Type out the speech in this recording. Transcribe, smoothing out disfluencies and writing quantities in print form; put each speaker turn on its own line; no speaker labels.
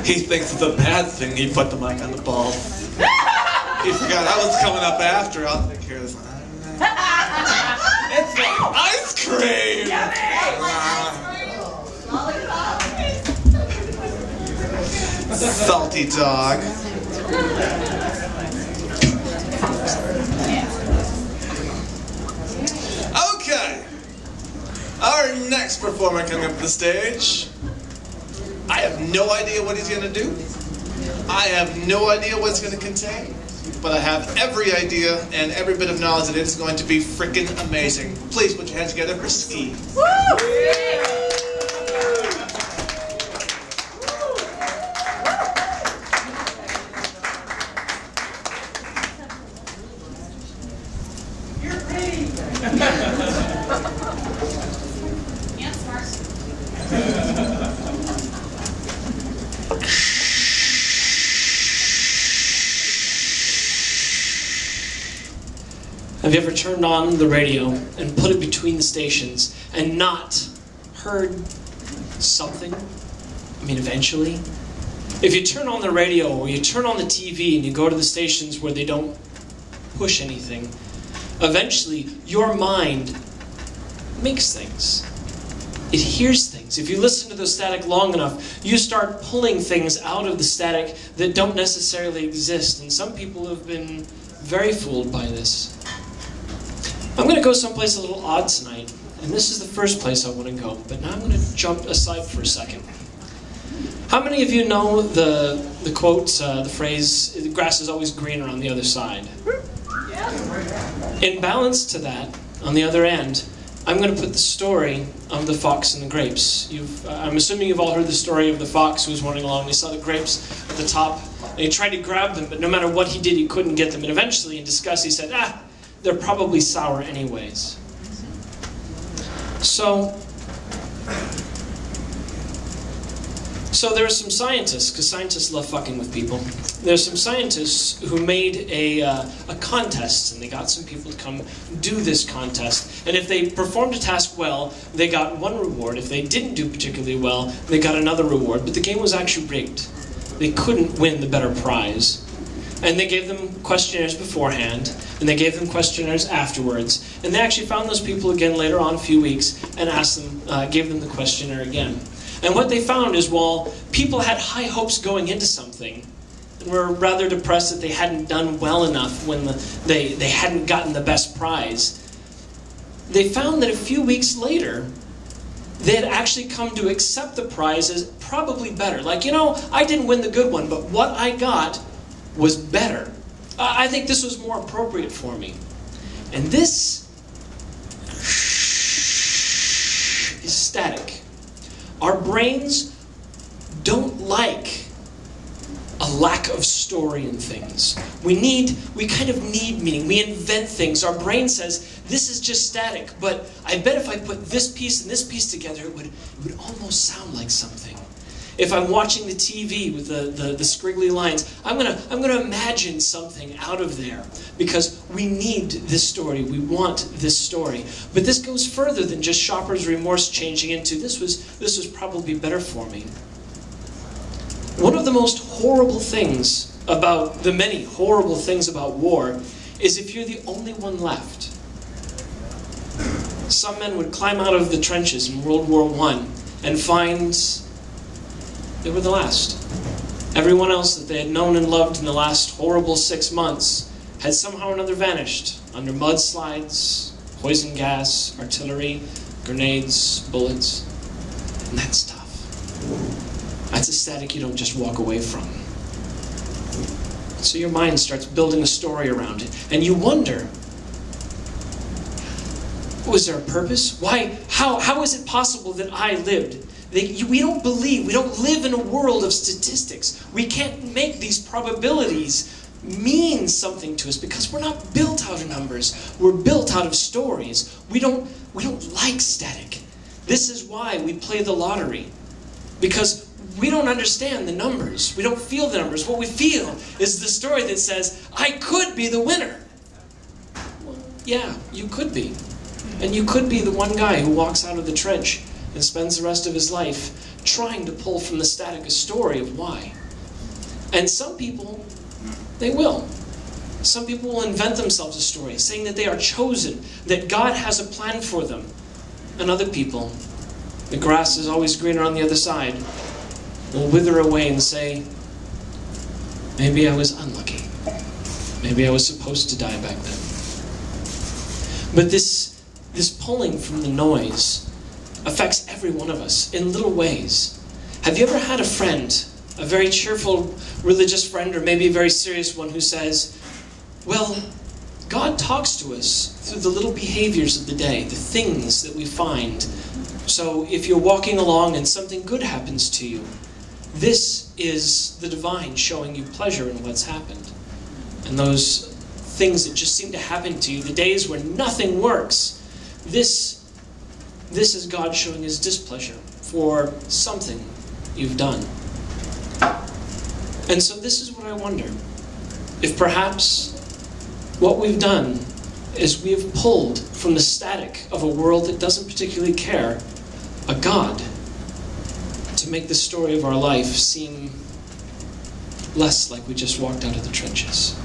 He thinks it's a bad thing he put the mic on the ball. He forgot I was coming up after. I'll take care of this. It's like ice cream! Salty dog. Okay. Our next performer coming up to the stage. I have no idea what he's going to do. I have no idea what it's going to contain. But I have every idea and every bit of knowledge that it's going to be freaking amazing. Please put your hands together for Ski. Woo!
You're pretty. And smart.
Have you ever turned on the radio and put it between the stations and not heard something? I mean, eventually. If you turn on the radio or you turn on the TV and you go to the stations where they don't push anything, eventually your mind makes things. It hears things. If you listen to the static long enough, you start pulling things out of the static that don't necessarily exist. And some people have been very fooled by this. I'm going to go someplace a little odd tonight, and this is the first place I want to go, but now I'm going to jump aside for a second. How many of you know the quote, the phrase, the grass is always greener on the other side? In balance to that, on the other end, I'm going to put the story of the fox and the grapes. I'm assuming you've all heard the story of the fox who was running along. He saw the grapes at the top, and he tried to grab them, but no matter what he did, he couldn't get them. And eventually, in disgust, he said, they're probably sour anyways. So there are some scientists, because scientists love fucking with people. There's some scientists who made a contest, and they got some people to come do this contest. And if they performed a task well, they got one reward. If they didn't do particularly well, they got another reward. But the game was actually rigged. They couldn't win the better prize. And they gave them questionnaires beforehand, and they gave them questionnaires afterwards. And they actually found those people again later on, a few weeks, and asked them, gave them the questionnaire again. And what they found is, while people had high hopes going into something, and were rather depressed that they hadn't done well enough when they hadn't gotten the best prize, they found that a few weeks later, they had actually come to accept the prize as probably better. Like, I didn't win the good one, but what I got was better. I think this was more appropriate for me. And this is static. Our brains don't like a lack of story in things. We kind of need meaning. We invent things. Our brain says, this is just static, but I bet if I put this piece and this piece together, it would almost sound like something. If I'm watching the TV with the squiggly lines, I'm gonna imagine something out of there, because we need this story. We want this story. But this goes further than just shopper's remorse changing into this was probably better for me. One of the most horrible things about the many horrible things about war is if you're the only one left. Some men would climb out of the trenches in World War I and find they were the last. Everyone else that they had known and loved in the last horrible 6 months had somehow or another vanished under mudslides, poison gas, artillery, grenades, bullets. And that's tough. That's a static you don't just walk away from. So your mind starts building a story around it, and you wonder, was there a purpose? Why? How is it possible that I lived? We don't live in a world of statistics. We can't make these probabilities mean something to us because we're not built out of numbers. We're built out of stories. We don't like static. This is why we play the lottery. Because we don't understand the numbers. We don't feel the numbers. What we feel is the story that says, I could be the winner. Well, yeah, you could be. And you could be the one guy who walks out of the trench and spends the rest of his life trying to pull from the static a story of why. And some people, they will. Some people will invent themselves a story, saying that they are chosen, that God has a plan for them. And other people, the grass is always greener on the other side, will wither away and say, maybe I was unlucky. Maybe I was supposed to die back then. But this pulling from the noise affects every one of us in little ways. Have you ever had a friend, a very cheerful religious friend, or maybe a very serious one, who says, well, God talks to us through the little behaviors of the day, the things that we find. So if you're walking along and something good happens to you, this is the divine showing you pleasure in what's happened. And those things that just seem to happen to you, the days where nothing works, this is God showing His displeasure for something you've done. And so this is what I wonder. If perhaps what we've done is we have pulled from the static of a world that doesn't particularly care a God to make the story of our life seem less like we just walked out of the trenches.